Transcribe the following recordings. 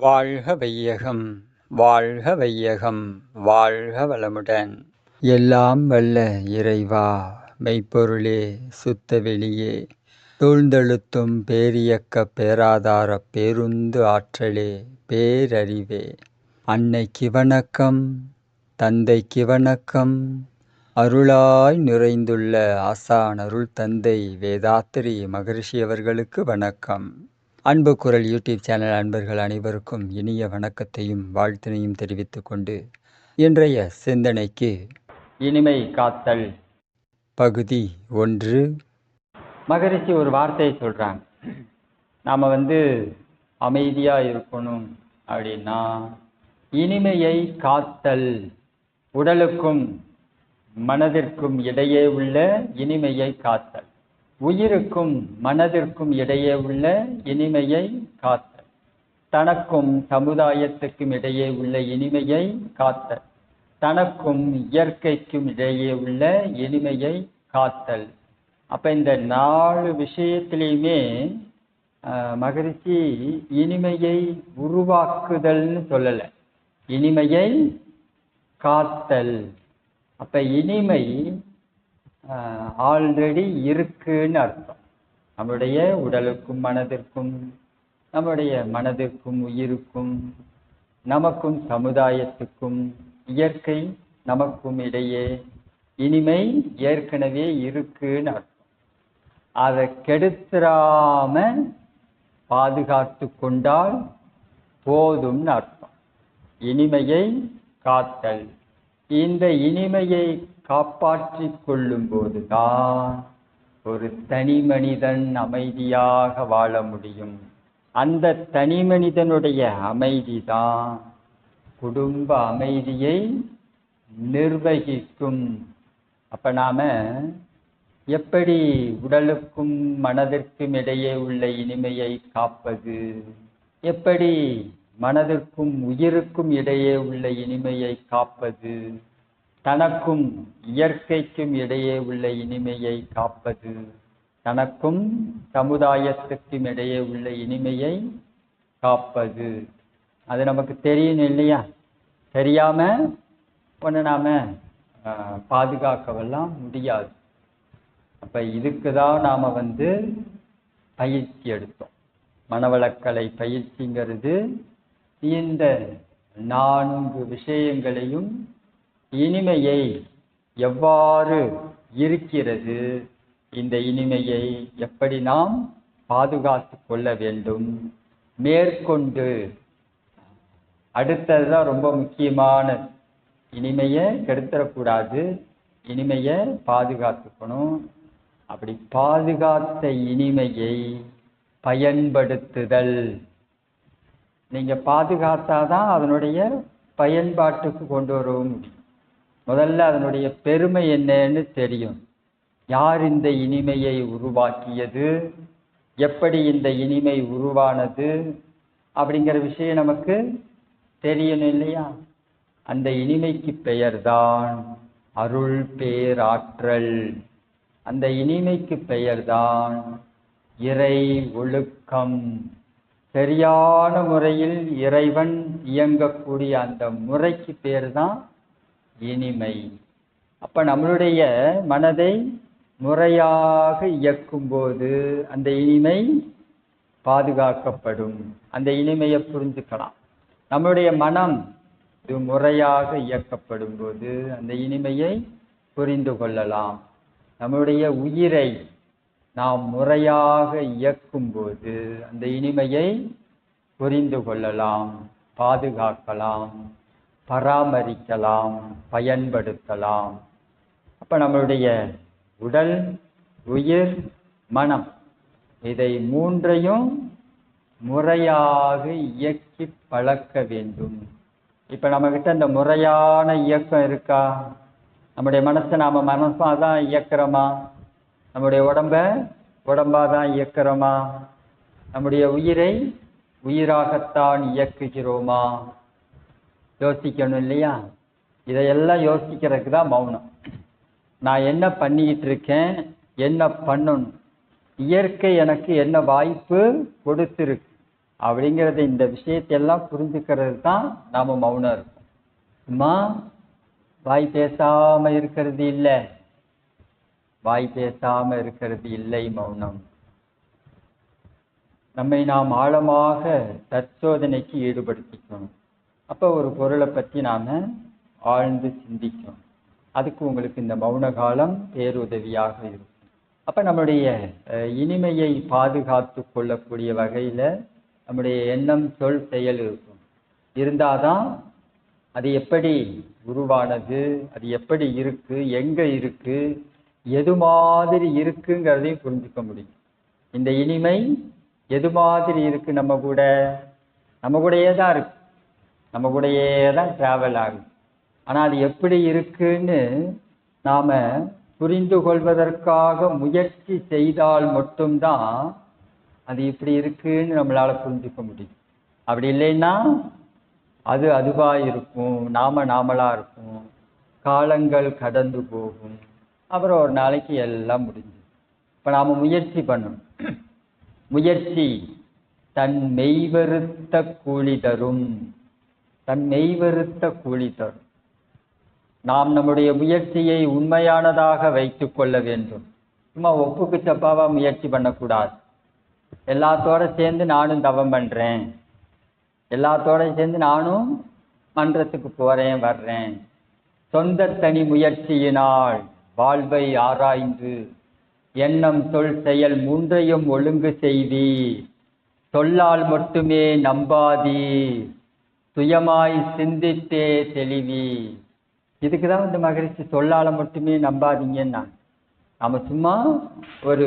வாழ்க வையகம், வாழ்க வையகம், வாழ்க வளமுடன். எல்லாம் வல்ல இறைவா, மெய்ப்பொருளே, சுத்த வெளியே, சூழ்ந்தெழுத்தும் பேரியக்க பேராதார பேருந்து ஆற்றலே, பேரறிவே, அன்னைக்கு வணக்கம், தந்தைக்கு வணக்கம், அருளாய் நிறைந்துள்ள ஆசான் அருள் தந்தை வேதாத்திரி மகரிஷி அவர்களுக்கு வணக்கம். அன்பு குரல் யூடியூப் சேனல் அன்பர்கள் அனைவருக்கும் இனிய வணக்கத்தையும் வாழ்த்தினையும் தெரிவித்துக் கொண்டு இன்றைய சிந்தனைக்கு இனிமை காத்தல் பகுதி 1. மகரிஷி ஒரு வார்த்தையை சொல்றாங்க. நாம அமைதியா இருக்கணும் அப்படின்னா இனிமையை காத்தல், உடலுக்கும் மனதிற்கும் இடையே உள்ள இனிமையை காத்தல், உயிருக்கும் மனதிற்கும் இடையே உள்ள இனிமையை காத்தல், தனக்கும் சமுதாயத்துக்கும் இடையே உள்ள இனிமையை காத்தல், தனக்கும் இயற்கைக்கும் இடையே உள்ள இனிமையை காத்தல். அப்ப இந்த 4 விஷயத்திலையுமே மகரிஷி இனிமையை உருவாக்குதல்னு சொல்லல, இனிமையை காத்தல். அப்ப இனிமை ஆல்ரெடி இருக்குன்னு அர்த்தம். நம்முடைய உடலுக்கும் மனதிற்கும், நம்முடைய மனதிற்கும் உயிருக்கும், நமக்கும் சமுதாயத்துக்கும், இயற்கை நமக்கும் இடையே இனிமை ஏற்கனவே இருக்குன்னு அர்த்தம். அதை கெடுத்துறாம பாதுகாத்து கொண்டால் போதும்னு அர்த்தம். இனிமையை காத்தல். இந்த இனிமையை காப்பாற்றி கொள்ளும் போதுதான் ஒரு தனி மனிதன் அமைதியாக வாழ முடியும். அந்த தனி மனிதனுடைய அமைதிதான் குடும்ப அமைதியை நிர்வகிக்கும். அப்ப நாம எப்படி உடலுக்கும் மனதிற்கும் இடையே உள்ள இனிமையை காப்பது, எப்படி மனதிற்கும் உயிருக்கும் இடையே உள்ள இனிமையை காப்பது, தனக்கும் இயற்கைக்கும் இடையே உள்ள இனிமையை காப்பது, தனக்கும் சமுதாயத்துக்கும் இடையே உள்ள இனிமையை காப்பது, அது நமக்கு தெரியணும் இல்லையா? தெரியாம ஒன்று நாம பாதுகாக்கவெல்லாம் முடியாது. அப்ப இதுக்கு தான் நாம பயிற்சி எடுத்தோம். மனவளக்கலை பயிற்சிங்கிறது இந்த 4 விஷயங்களையும், இனிமையை எவ்வாறு இருக்கிறது, இந்த இனிமையை எப்படி நாம் பாதுகாத்து கொள்ள வேண்டும், மேற்கொண்டு அடுத்ததுதான் ரொம்ப முக்கியமான, இனிமையை கெடுத்துடக்கூடாது, இனிமையை பாதுகாத்துக்கணும். அப்படி பாதுகாத்த இனிமையை பயன்படுத்துதல். நீங்க பாதுகாத்தாதான் அதனுடைய பயன்பாட்டுக்கு கொண்டு வரவும் முடியும். முதல்ல அதனுடைய பெருமை என்னன்னு தெரியும். யார் இந்த இனிமையை உருவாக்கியது, எப்படி இந்த இனிமை உருவானது அப்படிங்கிற விஷயம் நமக்கு தெரியணும் இல்லையா? அந்த இனிமைக்கு பெயர்தான் அருள் பேராற்றல். அந்த இனிமைக்கு பெயர்தான் இறை ஒழுக்கம். சரியான முறையில் இறைவன் இயங்கக்கூடிய அந்த முறைக்கு பேர் தான் இனிமை. அப்ப நம்மளுடைய மனதை முறையாக இயக்கும் போது அந்த இனிமை பாதுகாக்கப்படும். அந்த இனிமையை புரிஞ்சுக்கலாம். நம்முடைய மனம் இது முறையாக இயக்கப்படும் போது அந்த இனிமையை புரிந்து கொள்ளலாம். நம்முடைய உயிரை நாம் முறையாக இயக்கும் போது அந்த இனிமையை புரிந்து கொள்ளலாம், பாதுகாக்கலாம், பராமரிக்கலாம், பயன்படுத்தலாம். அப்ப நம்மளுடைய உடல், உயிர், மனம், இதை 3ஐயும் முறையாக இயக்கி பழக்க வேண்டும். இப்ப நம்ம கிட்ட இந்த முறையான இயக்கம் இருக்கா? நம்முடைய மனசை நாம மனசாதான் இயக்கிறோமா? நம்முடைய உடம்பாதான் இயக்கிறோமா? நம்முடைய உயிரை உயிராகத்தான் இயக்குகிறோமா? யோசிக்கணும் இல்லையா? இதையெல்லாம் யோசிக்கிறதுக்கு தான் மௌனம். நான் என்ன பண்ணிக்கிட்டு இருக்கேன், என்ன பண்ணணும், இயற்கை எனக்கு என்ன வாய்ப்பு கொடுத்துருக்கு, அப்படிங்கிறத இந்த விஷயத்தையெல்லாம் புரிஞ்சுக்கிறது தான் நாம மௌனம் இருக்கும். சும்மா வாய் பேசாம இருக்கிறது இல்லை, வாய் பேசாம இருக்கிறது இல்லை மௌனம். நம்மை நாம் ஆழமாக தற்சோதனைக்கு ஈடுபடுத்திக்கணும். அப்போ ஒரு பொருளை பற்றி நாம் ஆழ்ந்து சிந்திக்கணும். அதுக்கு உங்களுக்கு இந்த மௌன காலம் பேருதவியாக இருக்கும். அப்போ நம்முடைய இனிமையை பாதுகாத்து கொள்ளக்கூடிய வகையில் நம்முடைய எண்ணம் சொல் செயல் இருக்கும். இருந்தாதான் அது எப்படி உருவானது, அது எப்படி இருக்கு, எங்கே இருக்கு, எது மாதிரி இருக்குங்கிறதையும் புரிஞ்சுக்க முடியும். இந்த இனிமை எது மாதிரி இருக்கு, நம்ம கூடயே தான் இருக்கு, நம்ம கூடயே தான் டிராவல் ஆகுது. ஆனால் அது எப்படி இருக்குன்னு நாம புரிந்து கொள்வதற்காக முயற்சி செய்தால் மட்டும்தான் அது இப்படி இருக்குன்னு நம்மளால புரிஞ்சுக்க முடியும். அப்படி இல்லைன்னா அது அதுவா இருக்கும், நாமளா இருக்கும், காலங்கள் கடந்து போகும், அப்புறம் ஒரு நாளைக்கு எல்லாம் முடிஞ்சு. இப்போ நாம் முயற்சி பண்ணணும். முயற்சி தன் மெய்வருத்த கூலி தரும், தன் மெய்வருத்த கூலி தரும். நாம் நம்முடைய முயற்சியை உண்மையானதாக வைத்து கொள்ள வேண்டும். சும்மா ஒப்புக்கு சப்பாவா முயற்சி பண்ணக்கூடாது. எல்லாத்தோட சேர்ந்து நானும் தவம் பண்றேன், எல்லாத்தோட சேர்ந்து நானும் மன்றத்துக்கு போறேன் வர்றேன், சொந்த தனி முயற்சியினால் வாழ்வை ஆராய்ந்து எண்ணம் சொல் செயல் மூன்றையும் ஒழுங்கு செய்தி, சொல்லால் மட்டுமே நம்பாதி, சுயமாய் சிந்தித்தே தெளிவி. இதுக்குதான் இந்த மகிழ்ச்சி, சொல்லால மட்டுமே நம்பாதீங்கன்னா. நாம சும்மா ஒரு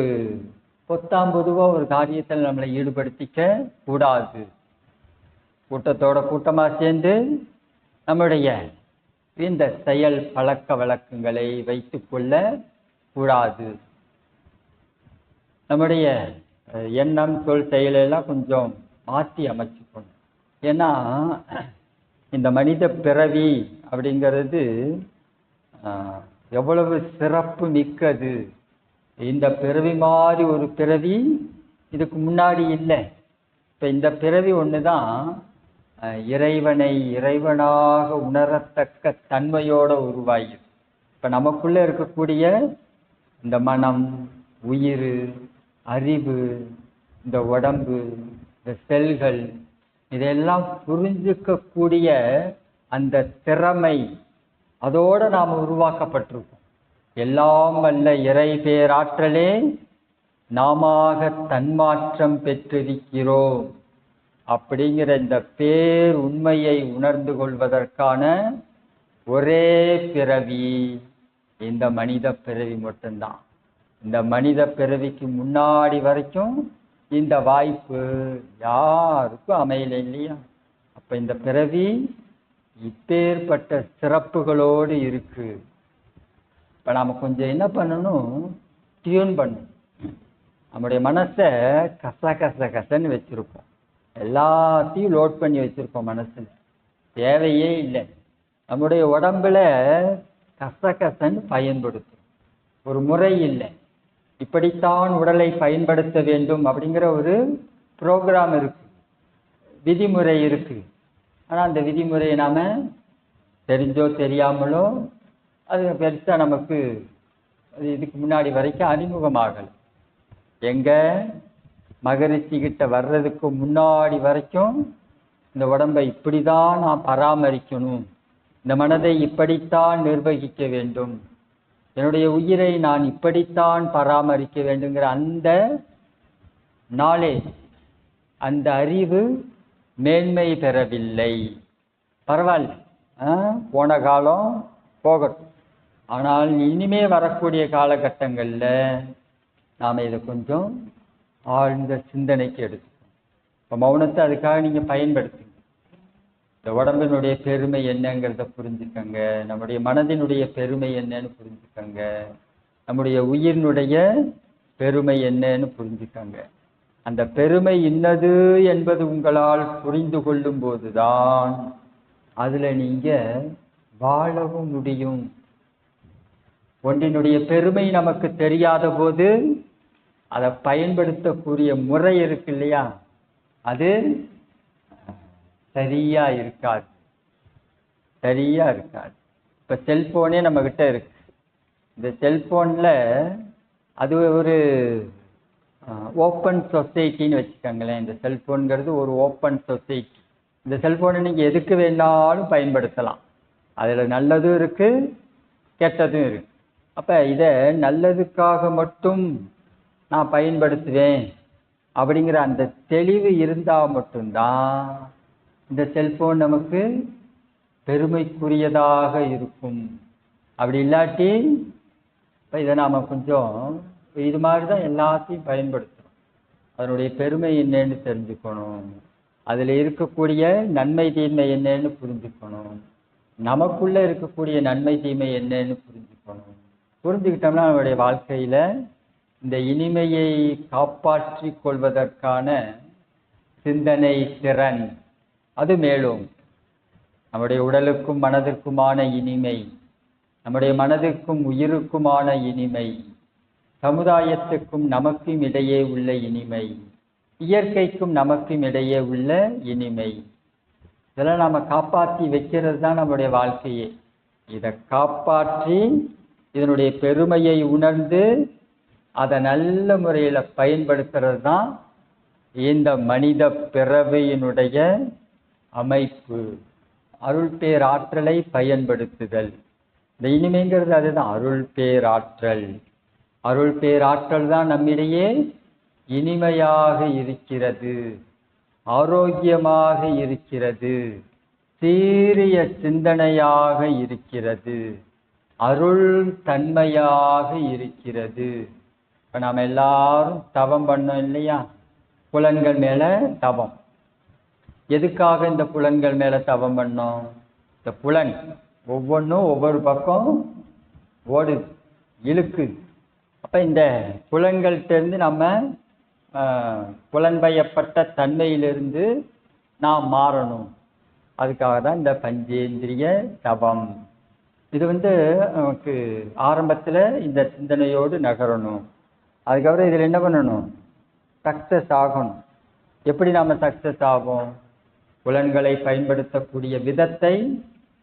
பொத்தாம்பொதுவா ஒரு காரியத்தில் நம்மளை ஈடுபடுத்திக்க கூடாது. கூட்டத்தோட கூட்டமா சேர்ந்து நம்முடைய இந்த செயல் பழக்க வழக்கங்களை வைத்து கொள்ள கூடாது. நம்முடைய எண்ணம் சொல் செயலெல்லாம் கொஞ்சம் மாற்றி அமைச்சுக்கணும். ஏன்னா இந்த மனித பிறவி அப்படிங்கிறது எவ்வளவு சிறப்பு மிக்கது. இந்த பிறவி மாதிரி ஒரு பிறவி இதுக்கு முன்னாடி இல்லை. இப்போ இந்த பிறவி ஒன்று தான் இறைவனை இறைவனாக உணரத்தக்க தன்மையோட உருவாகிது. இப்போ நமக்குள்ளே இருக்கக்கூடிய இந்த மனம், உயிர், அறிவு, இந்த உடம்பு, இந்த செல்கள், இதெல்லாம் புரிஞ்சுக்கக்கூடிய அந்த திறமை அதோடு நாம் உருவாக்கப்பட்டிருக்கோம். எல்லாம் வல்ல இறை பேராற்றலே நாம தன்மாற்றம் பெற்றிருக்கிறோம். அப்படிங்கிற இந்த பேர் உண்மையை உணர்ந்து கொள்வதற்கான ஒரே பிறவி இந்த மனித பிறவி மட்டும்தான். இந்த மனித பிறவிக்கு முன்னாடி வரைக்கும் இந்த வாய்ப்பு யாருக்கும் அமையலை இல்லையா? அப்ப இந்த பிறவி இப்பேற்பட்ட சிறப்புகளோடு இருக்கு. இப்ப நாம கொஞ்சம் என்ன பண்ணணும், டியூன் பண்ணணும். நம்முடைய மனசை கசன்னு வச்சிருக்கோம், எல்லாத்தையும் லோட் பண்ணி வச்சிருக்கோம். மனசுல தேவையே இல்லை. நம்முடைய உடம்புல கசன்னு பயன்படுத்தும். ஒரு முறை இல்லை, இப்படித்தான் உடலை பயன்படுத்த வேண்டும் அப்படிங்கிற ஒரு ப்ரோக்ராம் இருக்கு, விதிமுறை இருக்கு. ஆனால் அந்த விதிமுறையை நாம தெரிஞ்சோ தெரியாமலோ அது பெருசா நமக்கு இதுக்கு முன்னாடி வரைக்கும் அறிமுகமாகலை. எங்க மகரிஷி கிட்ட வர்றதுக்கு முன்னாடி வரைக்கும் இந்த உடம்பை இப்படிதான் நான் பராமரிக்கணும், இந்த மனதை இப்படித்தான் நிர்வகிக்க வேண்டும், என்னுடைய உயிரை நான் இப்படித்தான் பராமரிக்க வேண்டுங்கிற அந்த நாலேஜ், அந்த அறிவு மேன்மை பெறவில்லை. பரவாயில்ல, போன காலம் போகட்டும். ஆனால் இனிமே வரக்கூடிய காலகட்டங்களில் நாம் இதை கொஞ்சம் ஆழ்ந்த சிந்தனைக்கு எடுத்துக்கணும். இப்போ மௌனத்தை அதுக்காக நீங்கள் பயன்படுத்துங்க. இந்த உடம்பினுடைய பெருமை என்னங்கிறத புரிஞ்சுக்கங்க, நம்முடைய மனதினுடைய பெருமை என்னன்னு புரிஞ்சுக்கங்க, நம்முடைய உயிரினுடைய பெருமை என்னன்னு புரிஞ்சுக்கங்க. அந்த பெருமை இன்னது என்பது உங்களால் புரிந்து கொள்ளும் போதுதான் அதுல நீங்க வாழவும் முடியும். ஒன்றினுடைய பெருமை நமக்கு தெரியாத போது அதை பயன்படுத்தக்கூடிய முறை இருக்கு இல்லையா, அது சரியா இருக்காது. இப்போ செல்போனே நம்ம கிட்ட இருக்கு. இந்த செல்போன்ல அது ஒரு ஓப்பன் சொசைட்டின்னு வச்சுக்கோங்களேன். இந்த செல்போனுங்கிறது ஒரு ஓப்பன் சொசைட்டி. இந்த செல்போனை நீங்கள் எதுக்கு வேணாலும் பயன்படுத்தலாம். அதில் நல்லதும் இருக்கு, கெட்டதும் இருக்கு. அப்போ இதை நல்லதுக்காக மட்டும் நான் பயன்படுத்துவேன் அப்படிங்கிற அந்த தெளிவு இருந்தால் மட்டும்தான் இந்த செல்போன் நமக்கு பெருமைக்குரியதாக இருக்கும். அப்படி இல்லாட்டி இப்போ இதை நாம் கொஞ்சம் இது மாதிரி தான் எல்லாத்தையும் பயன்படுத்துகிறோம். அதனுடைய பெருமை என்னன்னு தெரிஞ்சுக்கணும், அதில் இருக்கக்கூடிய நன்மை தீமை என்னன்னு புரிஞ்சுக்கணும், நமக்குள்ளே இருக்கக்கூடிய நன்மை தீமை என்னன்னு புரிஞ்சுக்கணும். புரிஞ்சுக்கிட்டோம்னா நம்மளுடைய வாழ்க்கையில் இந்த இனிமையை காப்பாற்றி கொள்வதற்கான சிந்தனை திறன் அது மேலும். நம்முடைய உடலுக்கும் மனதிற்குமான இனிமை, நம்முடைய மனதிற்கும் உயிருக்குமான இனிமை, சமுதாயத்துக்கும் நமக்கும் இடையே உள்ள இனிமை, இயற்கைக்கும் நமக்கும் இடையே உள்ள இனிமை, இதெல்லாம் நாம் காப்பாற்றி வைக்கிறது தான் நம்முடைய வாழ்க்கையே. இதை காப்பாற்றி இதனுடைய பெருமையை உணர்ந்து அதை நல்ல முறையில் பயன்படுத்துறது தான் இந்த மனித பிறவியினுடைய அமைப்பு. அருள் பேராற்றலை பயன்படுத்துதல், இந்த இனிமைங்கிறது அதுதான் அருள் பேராற்றல். அருள் பேராற்றல் தான் நம்மிடையே இனிமையாக இருக்கிறது, ஆரோக்கியமாக இருக்கிறது, சீரிய சிந்தனையாக இருக்கிறது, அருள் தன்மையாக இருக்கிறது. இப்போ நாம் எல்லாரும் தவம் பண்ணோம் இல்லையா? புலன்கள் மேலே தவம். எதுக்காக இந்த புலன்கள் மேலே தவம் பண்ணோம்? இந்த புலன் ஒவ்வொன்றும் ஒவ்வொரு பக்கம் ஓடுது, இழுக்குது. அப்போ இந்த புலன்கள்கிட்டேருந்து நம்ம புலன்பயப்பட்ட தன்மையிலிருந்து நாம் மாறணும். அதுக்காக தான் இந்த பஞ்சேந்திரிய தவம். இது நமக்கு ஆரம்பத்தில் இந்த சிந்தனையோடு நகரணும். அதுக்கப்புறம் இதில் என்ன பண்ணணும்? சக்ஸஸ் ஆகணும். எப்படி நாம் சக்ஸஸ் ஆகும்? புலன்களை பயன்படுத்தக்கூடிய விதத்தை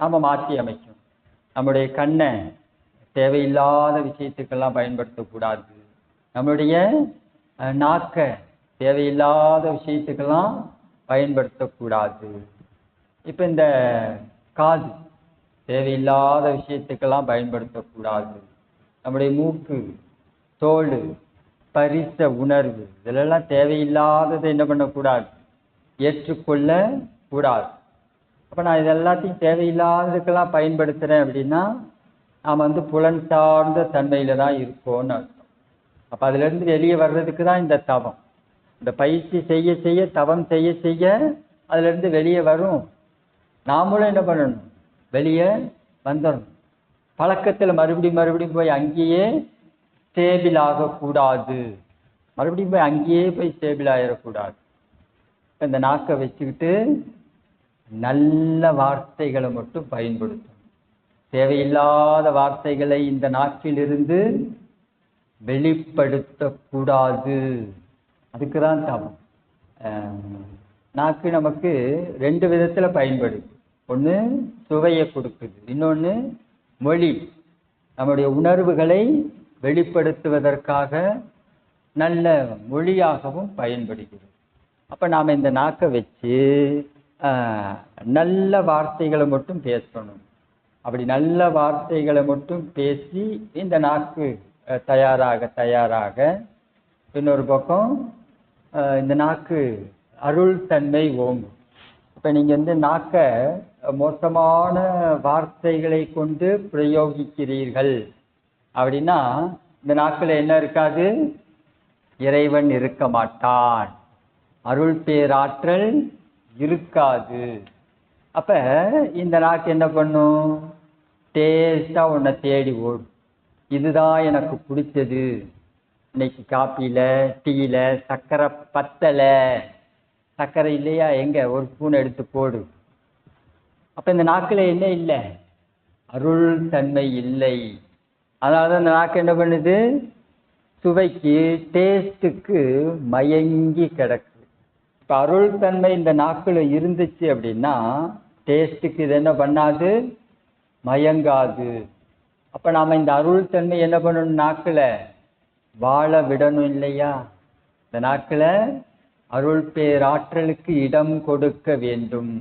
நாம் மாற்றி அமைக்கணும். நம்முடைய கண்ணை தேவையில்லாத விஷயத்துக்கெல்லாம் பயன்படுத்தக்கூடாது. நம்முடைய நாக்கை தேவையில்லாத விஷயத்துக்கெல்லாம் பயன்படுத்தக்கூடாது. இப்போ இந்த காது தேவையில்லாத விஷயத்துக்கெல்லாம் பயன்படுத்தக்கூடாது. நம்முடைய மூக்கு, தோல், பரிச உணர்வு, இதெல்லாம் தேவையில்லாததை என்ன பண்ணக்கூடாது? ஏற்றுக்கொள்ள கூடாது. அப்போ நான் இதெல்லாத்தையும் தேவையில்லாததுக்கெல்லாம் பயன்படுத்துகிறேன் அப்படின்னா நாம் புலன் சார்ந்த தன்மையில் தான் இருக்கோன்னு அர்த்தம். அப்போ அதிலிருந்து வெளியே வர்றதுக்கு தான் இந்த தவம். இந்த பயிற்சி செய்ய செய்ய, தவம் செய்ய செய்ய அதிலிருந்து வெளியே வரும். நாமளும் என்ன பண்ணணும்? வெளியே வந்துடணும். பழக்கத்தில் மறுபடியும் போய் அங்கேயே ஸ்டேபிள் ஆகக்கூடாது. மறுபடியும் போய் அங்கேயே போய் ஸ்டேபிள் ஆகிடக்கூடாது. இந்த நாக்கை வச்சுக்கிட்டு நல்ல வார்த்தைகளை மட்டும் பயன்படுத்தணும். தேவையில்லாத வார்த்தைகளை இந்த நாக்கிலிருந்து வெளிப்படுத்தக்கூடாது. அதுக்கு தான் தவம். நாக்கு நமக்கு 2 விதத்தில் பயன்படுது. ஒன்று சுவையை கொடுக்குது, இன்னொன்று மொழி, நம்முடைய உணர்வுகளை வெளிப்படுத்துவதற்காக நல்ல மொழியாகவும் பயன்படுகிறது. அப்போ நாம் இந்த நாக்கை வச்சு நல்ல வார்த்தைகளை மட்டும் பேசணும். அப்படி நல்ல வார்த்தைகளை மட்டும் பேசி இந்த நாக்கு தயாராக இன்னொரு பக்கம் இந்த நாக்கு அருள் தன்மை ஓங்கும். இப்போ நீங்கள் நாக்கை மோசமான வார்த்தைகளை கொண்டு பிரயோகிக்கிறீர்கள் அப்படின்னா இந்த நாக்கில் என்ன இருக்காது? இறைவன் இருக்க மாட்டான், அருள் பேராற்றல் இருக்காது. அப்போ இந்த நாக்கு என்ன பண்ணும்? டேஸ்டாக உன்னை தேடி ஓடும். இதுதான் எனக்கு பிடிச்சது. இன்னைக்கு காப்பியில், டீயில் சர்க்கரை பத்தலை, சர்க்கரை இல்லையா, எங்கே ஒரு ஸ்பூன் எடுத்து போடு. அப்போ இந்த நாக்கில் என்ன இல்லை? அருள் தன்மை இல்லை. அதாவது அந்த நாக்கு என்ன பண்ணுது? சுவைக்கு, டேஸ்ட்டுக்கு மயங்கி கிடக்கு. இப்போ அருள் தன்மை இந்த நாக்குல இருந்துச்சு அப்படின்னா டேஸ்ட்டுக்கு இது என்ன பண்ணாது, மயங்காது. அப்ப நாம இந்த அருள் தன்மை என்ன பண்ணணும், நாக்குல வாழ விடணும் இல்லையா? இந்த நாக்குல அருள் பேராற்றலுக்கு இடம் கொடுக்க வேண்டும்.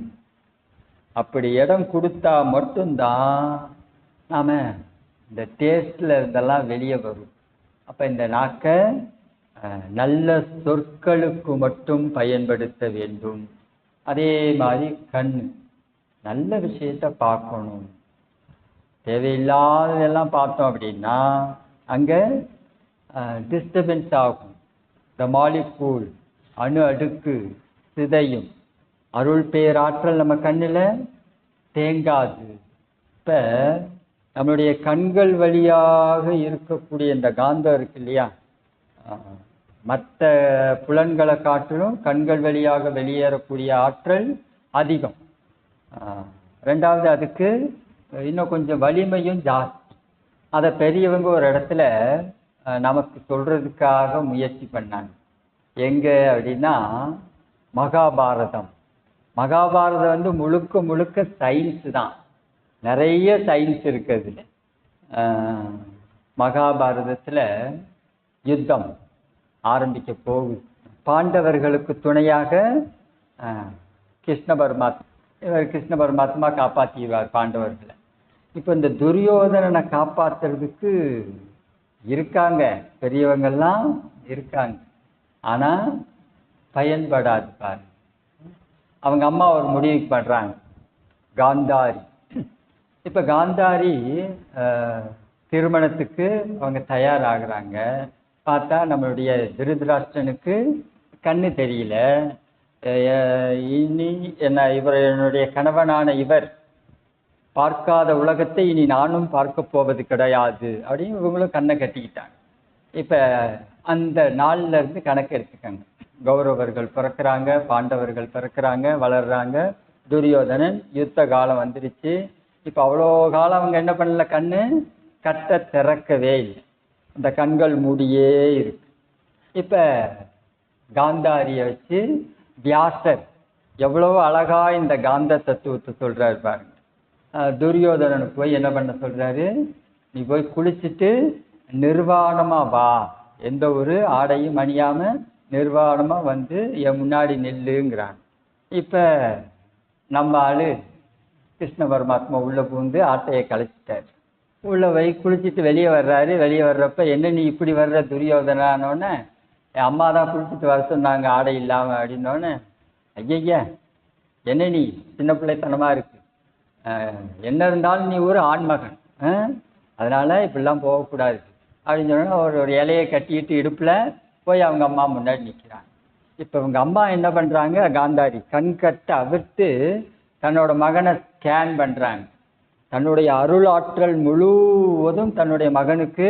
அப்படி இடம் கொடுத்தா மட்டும்தான் நாம இந்த டேஸ்ட்ல இருந்தெல்லாம் வெளியே வரும். அப்ப இந்த நாக்க நல்ல சொற்களுக்கு மட்டும் பயன்படுத்த வேண்டும். அதே மாதிரி கண் நல்ல விஷயத்த பார்க்கணும். தேவையில்லாததெல்லாம் பார்த்தோம் அப்படின்னா அங்க டிஸ்டர்பன்ஸ் ஆகும். இந்த மாலிகூல் அணு அடுக்கு சிதையும். அருள் பேராற்றல் நம்ம கண்ணில் தேங்காது. இப்ப நம்மளுடைய கண்கள் வழியாக இருக்கக்கூடிய இந்த காந்தம் இருக்கு இல்லையா, மற்ற புலன்களை காட்டிலும் கண்கள் வழியாக வெளியேறக்கூடிய ஆற்றல் அதிகம். ரெண்டாவது அதுக்கு இன்னும் கொஞ்சம் வலிமையும் ஜாஸ்தி. அதை பெரியவங்க ஒரு இடத்துல நமக்கு சொல்றதுக்காக முயற்சி பண்ணாங்க. எங்க அப்படின்னா மகாபாரதம். மகாபாரதம் முழுக்க முழுக்க சயின்ஸ் தான். நிறைய சயின்ஸ் இருக்குது. மகாபாரதத்துல யுத்தம் ஆரம்பிக்க போகுது. பாண்டவர்களுக்கு துணையாக கிருஷ்ண பரமாத்மா, இவர் கிருஷ்ண பரமாத்மா காப்பாற்றிடுவார் பாண்டவர்களை. இப்போ இந்த துரியோதனனை காப்பாற்றுறதுக்கு இருக்காங்க, பெரியவங்கெல்லாம் இருக்காங்க, ஆனா பயன்படாது பாரு. அவங்க அம்மா ஒரு முடிவுக்கு பண்றாங்க, காந்தாரி. இப்ப காந்தாரி திருமணத்துக்கு அவங்க தயாராகிறாங்க. பார்த்தா நம்மளுடைய திருதராஷ்டிரனுக்கு கண்ணு தெரியல. இனி என்ன, என்னுடைய கணவனான இவர் பார்க்காத உலகத்தை இனி நானும் பார்க்க போவது கிடையாது அப்படின்னு இவங்களும் கண்ணை கட்டிக்கிட்டாங்க. இப்ப அந்த நாள்ல இருந்து கணக்கு எடுத்துக்காங்க. கௌரவர்கள் பிறக்கிறாங்க, பாண்டவர்கள் பிறக்கிறாங்க, வளர்றாங்க. துரியோதனன் யுத்த காலம் வந்துருச்சு. இப்ப அவ்வளோ காலம் அவங்க என்ன பண்ணல, கண்ணு கட்ட திறக்கவே இல்லை, இந்த கண்கள் மூடியே இருக்கு. இப்ப காந்தாரிய வச்சு வியாசர் எவ்வளவு அழகா இந்த காந்த தத்துவத்தை சொல்றாரு பாருங்க. துரியோதனனுக்கு போய் என்ன பண்ண சொல்றாரு, நீ போய் குளிச்சுட்டு நிர்வாணமா வா, எந்த ஒரு ஆடையும் அணியாம நிர்வாணமா வந்து என் முன்னாடி நெல்லுங்கிறான். இப்ப நம்ம ஆளு கிருஷ்ண பரமாத்மா உள்ள பூந்து ஆட்டையை கலைச்சிட்டாரு. உள்ள போய் குளிச்சுட்டு வெளியே வர்றாரு. வெளியே வர்றப்ப என்ன நீ இப்படி வர்ற துரியோதனானோடனே, என் அம்மா தான் குளிச்சுட்டு வர சொன்னாங்க ஆடை இல்லாம அப்படின்னோடனே, ஐயா என்ன நீ சின்ன பிள்ளைத்தனமா இருக்கு, என்ன இருந்தாலும் நீ ஒரு ஆண்மகன், அதனால இப்படிலாம் போகக்கூடாது அப்படின்னு சொன்னா ஒரு இலையை கட்டிட்டு இடுப்புல போய் அவங்க அம்மா முன்னாடி நிற்கிறாங்க. இப்ப இவங்க அம்மா என்ன பண்றாங்க, காந்தாரி கண் கட்ட அவிர்த்து தன்னோட மகனை ஸ்கேன் பண்றாங்க. தன்னுடைய அருள் ஆற்றல் முழுவதும் தன்னுடைய மகனுக்கு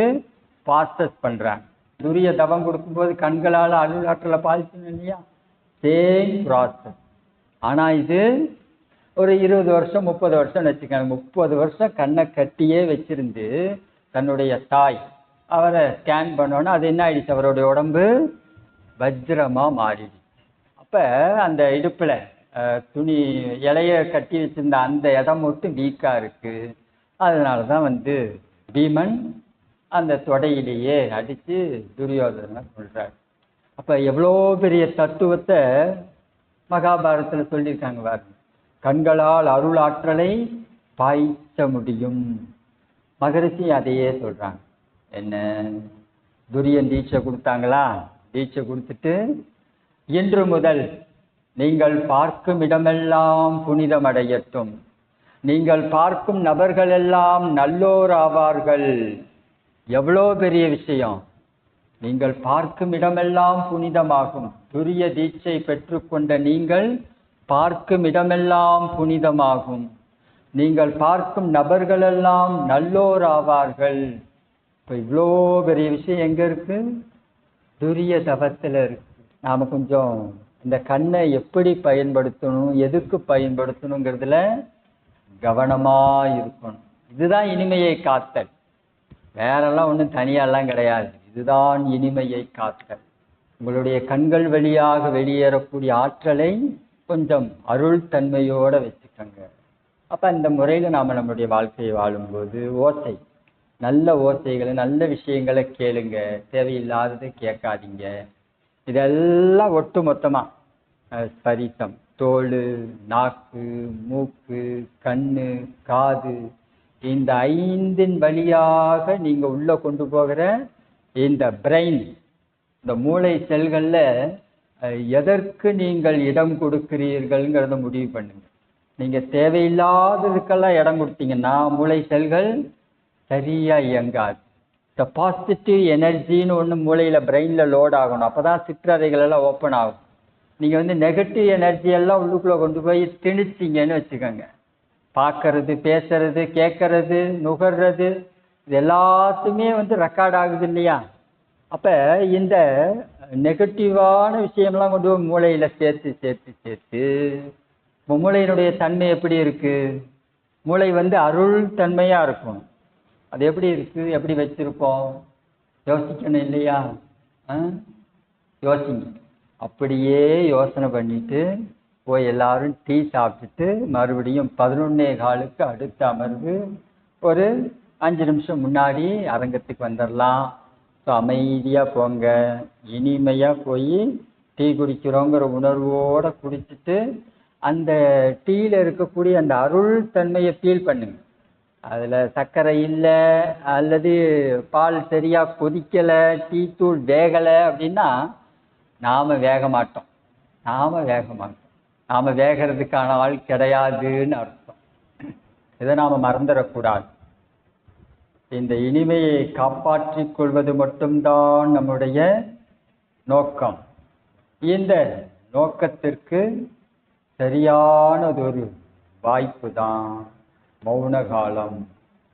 பாஸ்டஸ் பண்றாங்க. துரிய தவம் கொடுக்கும்போது கண்களால் அருள் ஆற்றலை பாதிக்கணும் இல்லையா, சேம் ப்ராசஸ். ஆனா இது ஒரு 20 வருஷம் 30 வருஷம் வச்சுக்காங்க. 30 வருஷம் கண்ணை கட்டியே வச்சிருந்து தன்னுடைய தாய் அவரை ஸ்கேன் பண்ணோன்னா அது என்ன ஆயிடுச்சு, அவருடைய உடம்பு வஜ்ரமா மாறிடுச்சு. அப்ப அந்த இடுப்புல துணி இலைய கட்டி வச்சிருந்த அந்த இடம் மட்டும் வீக்கா இருக்கு. அதனாலதான் பீமன் அந்த தொடையிலேயே அடிச்சு துரியோதனை சொல்றாரு. அப்ப எவ்வளோ பெரிய தத்துவத்தை மகாபாரதத்துல சொல்லியிருக்காங்க பாருங்க. கண்களால் அருள் ஆற்றலை பாய்ச்ச முடியும். மகரிஷி அதையே சொல்றாங்க. என்ன, துரியன் தீட்சை கொடுத்தாங்களா, தீட்சை கொடுத்துட்டு இன்று முதல் நீங்கள் பார்க்கும் இடமெல்லாம் புனிதமடையட்டும், நீங்கள் பார்க்கும் நபர்கள் எல்லாம் நல்லோர் ஆவார்கள். எவ்வளோ பெரிய விஷயம், நீங்கள் பார்க்கும் இடமெல்லாம் புனிதமாகும். துரிய தீட்சை பெற்றுக்கொண்ட நீங்கள் பார்க்கும் இடமெல்லாம் புனிதமாகும், நீங்கள் பார்க்கும் நபர்களெல்லாம் நல்லோர் ஆவார்கள். இப்போ இவ்வளோ பெரிய விஷயம் எங்க இருக்கு, துரிய தவத்தில் இருக்கு. நாம கொஞ்சம் இந்த கண்ணை எப்படி பயன்படுத்தணும், எதுக்கு பயன்படுத்தணுங்கிறதுல கவனமா இருக்கணும். இதுதான் இனிமையை காத்தல், வேறெல்லாம் ஒன்றும் தனியாலாம் கிடையாது. இதுதான் இனிமையை காத்தல். உங்களுடைய கண்கள் வழியாக வெளியேறக்கூடிய ஆற்றலை கொஞ்சம் அருள் தன்மையோட வச்சுக்கோங்க. அப்போ இந்த முறையில் நாம் நம்மளுடைய வாழ்க்கையை வாழும்போது நல்ல ஓசைகளை, நல்ல விஷயங்களை கேளுங்க, தேவையில்லாததை கேட்காதீங்க. இதெல்லாம் ஒட்டு மொத்தமாக ஸ்பரிசம், தோல், நாக்கு, மூக்கு, கண்ணு, காது, இந்த 5 வழியாக நீங்கள் உள்ளே கொண்டு போகிற இந்த பிரெயின், இந்த மூளை செல்களில் எதற்கு நீங்கள் இடம் கொடுக்கிறீர்கள்ங்கிறத முடிவு பண்ணுங்க. நீங்கள் தேவையில்லாததுக்கெல்லாம் இடம் கொடுத்தீங்கன்னா மூளை செல்கள் சரியாக இயங்காது. இந்த பாசிட்டிவ் எனர்ஜின்னு ஒன்று மூளையில் பிரெயினில் லோட் ஆகணும். அப்போ தான் சிற்றறைகள் எல்லாம் ஓப்பன் ஆகும். நீங்கள் நெகட்டிவ் எனர்ஜியெல்லாம் உள்ளுக்குள்ளே கொண்டு போய் திணிச்சிங்கன்னு வச்சுக்கோங்க. பார்க்கறது, பேசுறது, கேட்கறது, நுகர்றது, இது எல்லாத்துமே ரெக்கார்ட் ஆகுது இல்லையா? அப்போ இந்த நெகட்டிவான விஷயம்லாம் கொண்டு போய் மூளையில் சேர்த்து சேர்த்து சேர்த்து இப்போ மூளையினுடைய தன்மை எப்படி இருக்குது? மூளை அருள் தன்மையாக இருக்கும். அது எப்படி இருக்குது, எப்படி வச்சுருக்கோம்? யோசிக்கணும் இல்லையா? யோசிங்க. அப்படியே யோசனை பண்ணிட்டு போய் எல்லாரும் டீ சாப்பிட்டுட்டு மறுபடியும் 11:15 அடுத்த அமர்வு ஒரு 5 நிமிஷம் முன்னாடி அரங்கத்துக்கு வந்துடலாம். ஸோ அமைதியாக போங்க, இனிமையாக போய் டீ குடிக்கிறோங்கிற உணர்வோடு குடிச்சிட்டு அந்த டீயில் இருக்கக்கூடிய அந்த அருள் தன்மையை ஃபீல் பண்ணுங்க. அதில் சர்க்கரை இல்லை அல்லது பால் சரியாக கொதிக்கலை, டீ தூள் வேகலை அப்படின்னா நாம் வேக மாட்டோம். நாம் வேகிறதுக்கான ஆள் கிடையாதுன்னு அர்த்தம். இதை நாம் மறந்துடக்கூடாது. இந்த இனிமையை காப்பாற்றிக் கொள்வது மட்டும்தான் நம்முடைய நோக்கம். இந்த நோக்கத்திற்கு சரியானதொரு வாய்ப்பு தான் மௌன காலம்.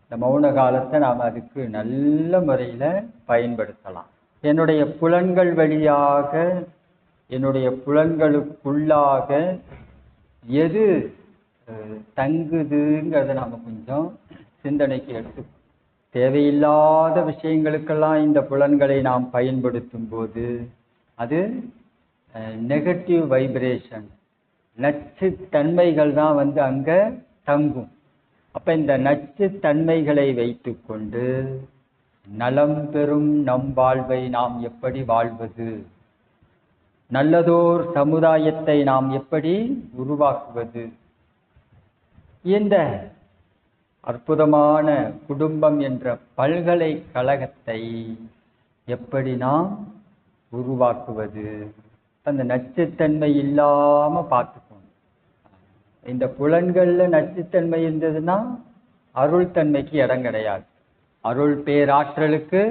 இந்த மௌன காலத்தை நாம் அதுக்கு நல்ல முறையில் பயன்படுத்தலாம். என்னுடைய புலன்கள் வழியாக, என்னுடைய புலன்களுக்குள்ளாக எது தங்குதுங்கிறத நாம் கொஞ்சம் சிந்தனைக்கு எடுத்து, தேவையில்லாத விஷயங்களுக்கெல்லாம் இந்த புலன்களை நாம் பயன்படுத்தும் போது அது நெகட்டிவ் வைப்ரேஷன், நச்சு தன்மைகள் தான் அங்கே தங்கும். அப்போ இந்த நச்சு தன்மைகளை வைத்து கொண்டு நலம் பெறும் நம் வாழ்வை நாம் எப்படி வாழ்வது, நல்லதோர் சமுதாயத்தை நாம் எப்படி உருவாக்குவது, இந்த அற்புதமான குடும்பம் என்ற பல்கலைக்கழகத்தை எப்படி நாம் உருவாக்குவது, அந்த நச்சுத்தன்மை இல்லாமல் பார்த்துக்கணும். இந்த புலன்களில் நச்சுத்தன்மை இருந்ததுன்னா அருள் தன்மைக்கு இடம் கிடையாது, அருள் பேராற்றலுக்கு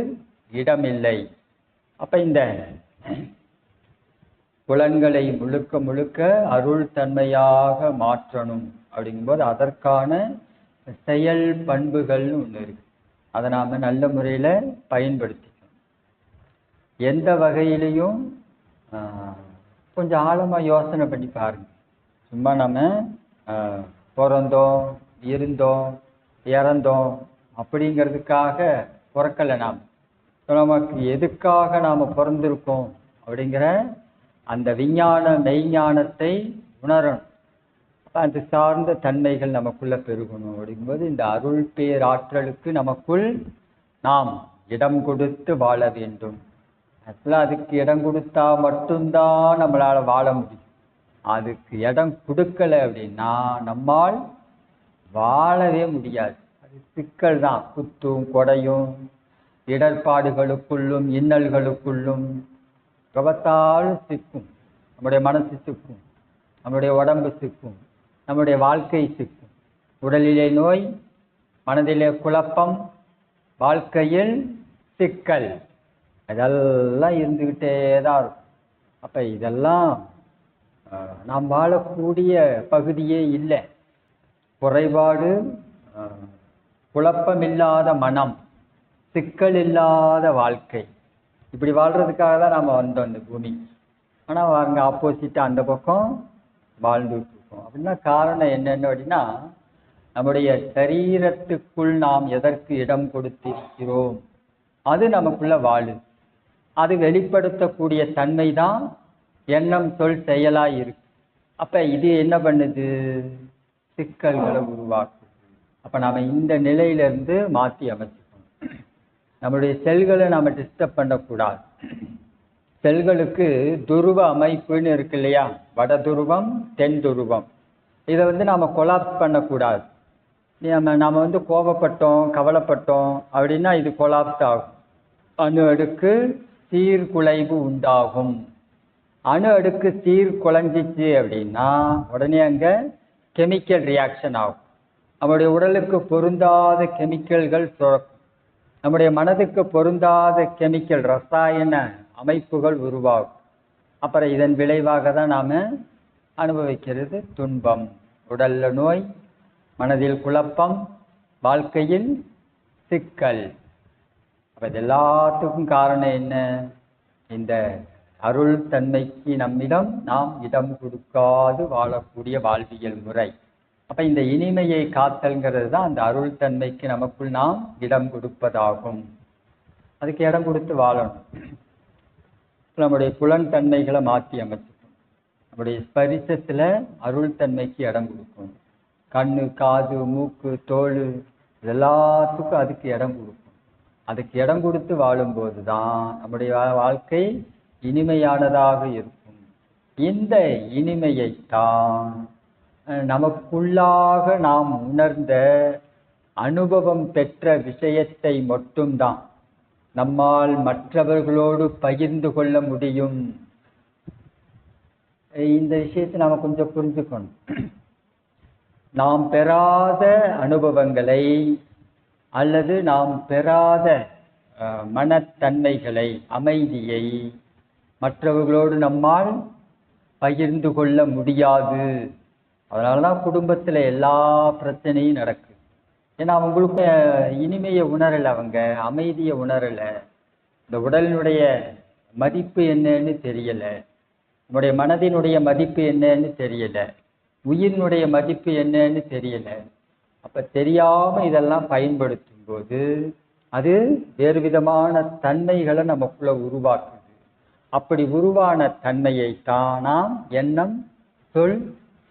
இடம் இல்லை. அப்போ இந்த புலன்களை முழுக்க முழுக்க அருள் தன்மையாக மாற்றணும். அப்படிங்கும்போது அதற்கான செயல் பண்புகள்னு ஒன்று இருக்கு. அதை நாம் நல்ல முறையில் பயன்படுத்திக்கணும். எந்த வகையிலையும் கொஞ்சம் ஆழமாக யோசனை பண்ணி பாருங்க. சும்மா நம்ம பிறந்தோம், இருந்தோம், இறந்தோம் அப்படிங்கிறதுக்காக பிறக்கலை. நமக்கு எதுக்காக நாம் பிறந்திருக்கோம் அப்படிங்கிற அந்த விஞ்ஞான மெய்ஞானத்தை உணரணும். அது சார்ந்த தன்மைகள் நமக்குள்ளே பெருகணும். அப்படிங்கும்போது இந்த அருள் பேராற்றலுக்கு நமக்குள் நாம் இடம் கொடுத்து வாழ வேண்டும். ஆக்சுவலாக அதுக்கு இடம் கொடுத்தா மட்டும்தான் நம்மளால் வாழ முடியும். அதுக்கு இடம் கொடுக்கலை அப்படின்னா நம்மால் வாழவே முடியாது. அது சிக்கல் தான். குத்தும் கொடையும் இடர்பாடுகளுக்குள்ளும் இன்னல்களுக்குள்ளும் கவத்தாலும் சிக்கும். நம்முடைய மனசு சிக்கும், நம்முடைய உடம்பு சிக்கும், நம்முடைய வாழ்க்கை சிக்கும். உடலிலே நோய், மனதிலே குழப்பம், வாழ்க்கையில் சிக்கல், இதெல்லாம் இருந்துக்கிட்டே தான் இருக்கும். அப்போ இதெல்லாம் நாம் வாழக்கூடிய பகுதியே இல்லை. குறைபாடு, குழப்பமில்லாத மனம், சிக்கல் இல்லாத வாழ்க்கை, இப்படி வாழ்கிறதுக்காக தான் நாம் வந்தோம் இந்த பூமிக்கு. ஆனால் அங்கே ஆப்போசிட்டாக அந்த பக்கம் வாழ்ந்துட்டு இருக்கோம். அப்படின்னா காரணம் என்னென்ன அப்படின்னா, நம்முடைய சரீரத்துக்குள் நாம் எதற்கு இடம் கொடுத்திருக்கிறோம் அது நமக்குள்ள வாழுது. அது வெளிப்படுத்தக்கூடிய தன்மை தான் எண்ணம் சொல் செயலாக இருக்கு. அப்போ இது என்ன பண்ணுது? சிக்கல்களை உருவாக்குது. அப்போ நாம் இந்த நிலையிலேருந்து மாற்றி அமைச்சுக்கணும். நம்முடைய செல்களை நாம் டிஸ்டர்ப் பண்ணக்கூடாது. செல்களுக்கு துருவ அமைப்புன்னு இருக்கு இல்லையா? வட துருவம், தென் துருவம். இதை நாம் கொலாப்ஸ் பண்ணக்கூடாது. நாம் கோபப்பட்டோம், கவலைப்பட்டோம் அப்படின்னா இது கொலாப்ஸ் ஆகும். அணு அடுக்கு சீர்குலைவு உண்டாகும். அணு அடுக்கு சீர்குலைஞ்சிச்சு அப்படின்னா உடனே அங்கே கெமிக்கல் ரியாக்ஷன் ஆகும். நம்முடைய உடலுக்கு பொருந்தாத கெமிக்கல்கள் சுரக்கும். நம்முடைய மனதுக்கு பொருந்தாத கெமிக்கல் ரசாயன அமைப்புகள் உருவாகும். அப்புறம் இதன் விளைவாக தான் நாம் அனுபவிக்கிறது துன்பம். உடல்ல நோய், மனதில் குழப்பம், வாழ்க்கையில் சிக்கல். அப்போ இது எல்லாத்துக்கும் காரணம் என்ன? இந்த அருள் தன்மைக்கு நம்மிடம் நாம் இடம் கொடுக்காது வாழக்கூடிய வாழ்வியல் முறை. அப்போ இந்த இனிமையை காத்தல்ங்கிறது தான் அந்த அருள் தன்மைக்கு நமக்குள் நாம் இடம் கொடுப்பதாகும். அதுக்கு இடம் கொடுத்து வாழணும். நம்முடைய புலன் தன்மைகளை மாற்றி அமைச்சுக்கணும். நம்முடைய ஸ்பரிசத்தில் அருள் தன்மைக்கு இடம் கொடுக்கணும். கண்ணு, காது, மூக்கு, தோல் எல்லாத்துக்கும் அதுக்கு இடம் கொடுக்கணும். அதுக்கு இடம் கொடுத்து வாழும்போது தான் நம்முடைய வாழ்க்கை இனிமையானதாக இருக்கும். இந்த இனிமையைத்தான் நமக்குள்ளாக நாம் உணர்ந்த அனுபவம் பெற்ற விஷயத்தை மட்டும்தான் நம்மால் மற்றவர்களோடு பகிர்ந்து கொள்ள முடியும். இந்த விஷயத்தை நாம் கொஞ்சம் புரிஞ்சுக்கணும். நாம் பெறாத அனுபவங்களை அல்லது நாம் பெறாத மனத்தன்மைகளை, அமைதியை மற்றவர்களோடு நம்மால் பகிர்ந்து கொள்ள முடியாது. அதனால தான் குடும்பத்தில் எல்லா பிரச்சனையும் நடக்குது. ஏன்னா அவங்களுக்கு இனிமையை உணரலை, அவங்க அமைதியை உணரலை, இந்த உடலினுடைய மதிப்பு என்னன்னு தெரியலை, நம்முடைய மனதினுடைய மதிப்பு என்னன்னு தெரியலை, உயிரினுடைய மதிப்பு என்னன்னு தெரியலை. அப்போ தெரியாமல் இதெல்லாம் பயன்படுத்தும் போது அது வேறு விதமான தன்மைகளை நமக்குள்ள உருவாக்குது. அப்படி உருவான தன்மையை தான் நாம் எண்ணம் சொல்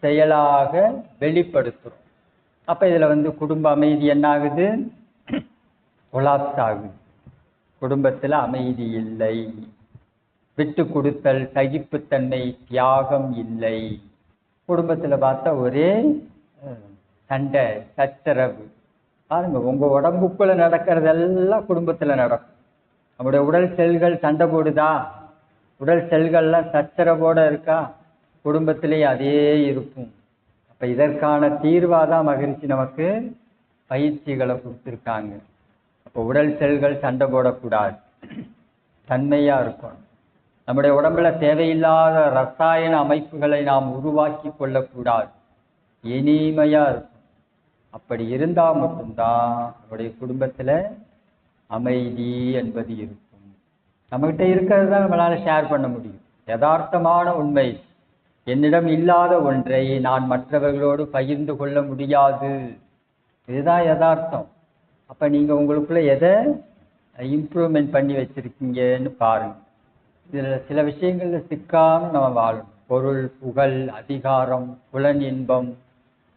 செயலாக வெளிப்படுத்துகிறோம். அப்போ இதில் குடும்ப அமைதி என்ன ஆகுது? கொலாப்ஸ் ஆகுது. குடும்பத்தில் அமைதி இல்லை, விட்டு கொடுத்தல், சகிப்புத்தன்மை, தியாகம் இல்லை. குடும்பத்தில் பார்த்தா ஒரே சண்டை, சச்சரவு. பாருங்க, உங்கள் உடம்புக்குள்ளே நடக்கிறதெல்லாம் குடும்பத்தில் நடக்கும். நம்முடைய உடல் செல்கள் சண்டை போடுதா? உடல் செல்கள்லாம் சச்சரவோடு இருக்கா? குடும்பத்திலே அதே இருக்கும். அப்போ இதற்கான தீர்வாக தான் மகிழ்ச்சி நமக்கு பயிற்சிகளை கொடுத்துருக்காங்க. அப்போ உடல் செல்கள் சண்டை போடக்கூடாது, தன்மையாக இருக்கணும். நம்முடைய உடம்புல தேவையில்லாத ரசாயன அமைப்புகளை நாம் உருவாக்கி கொள்ளக்கூடாது, இனிமையாக இருக்கும். அப்படி இருந்தால் மட்டும்தான் நம்முடைய குடும்பத்தில் அமைதி என்பது இருக்கும். நம்மகிட்ட இருக்கிறது தான் நம்மளால் ஷேர் பண்ண முடியும். யதார்த்தமான உண்மை, என்னிடம் இல்லாத ஒன்றை நான் மற்றவர்களோடு பகிர்ந்து கொள்ள முடியாது. இதுதான் யதார்த்தம். அப்போ நீங்கள் உங்களுக்குள்ள எதை இம்ப்ரூவ்மெண்ட் பண்ணி வச்சுருக்கீங்கன்னு பாருங்கள். இதில் சில விஷயங்களில் சிக்காமல் நம்ம வாழணும். பொருள், புகழ், அதிகாரம், புலன் இன்பம்,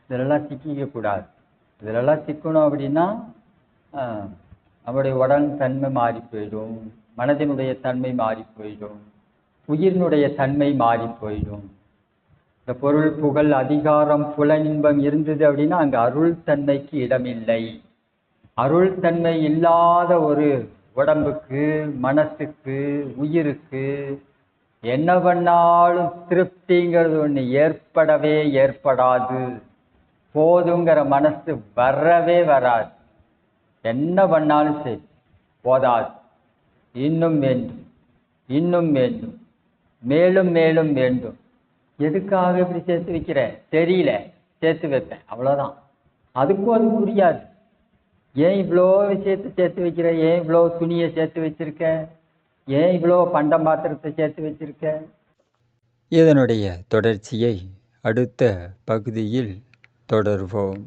இதிலெல்லாம் சிக்கிக்கக்கூடாது. இதிலெல்லாம் சிக்கணும் அப்படின்னா நம்முடைய உடல் தன்மை மாறி போயிடும், மனதினுடைய தன்மை மாறி போயிடும், உயிரினுடைய தன்மை மாறி போயிடும். இந்த பொருள், புகழ், அதிகாரம், புலனின்பம் இருந்தது அப்படின்னா அங்கே அருள் தன்மைக்கு இடமில்லை. அருள் தன்மை இல்லாத ஒரு உடம்புக்கு, மனசுக்கு, உயிருக்கு என்ன பண்ணாலும் திருப்திங்கிறது ஒன்று ஏற்படவே ஏற்படாது. போதுங்கிற மனசு வரவே வராது. என்ன பண்ணாலும் சரி போதாது, இன்னும் வேண்டும், இன்னும் வேண்டும், மேலும் மேலும் வேண்டும். எதுக்காக இப்படி சேர்த்து வைக்கிறேன் தெரியல, சேர்த்து வைப்பேன், அவ்வளோதான். அதுக்கும் அது புரியாது. ஏன் இவ்வளோ விஷயத்தை சேர்த்து வைக்கிற, ஏன் இவ்வளோ துணியை சேர்த்து வச்சிருக்க, ஏன் இவ்வளோ பண்டம் பாத்திரத்தை சேர்த்து வச்சிருக்க? இதனுடைய தொடர்ச்சியை அடுத்த பகுதியில் தொடர்வோம்.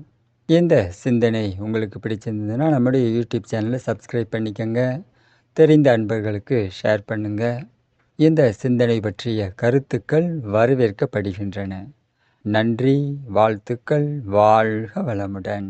இந்த சிந்தனை உங்களுக்கு பிடிச்சிருந்ததுன்னா நம்முடைய யூடியூப் சேனலை சப்ஸ்கிரைப் பண்ணிக்கோங்க. தெரிந்த அன்பர்களுக்கு ஷேர் பண்ணுங்க. இந்த சிந்தனை பற்றிய கருத்துக்கள் வரவேற்கப்படுகின்றன. நன்றி, வாழ்த்துக்கள், வாழ்க வளமுடன்.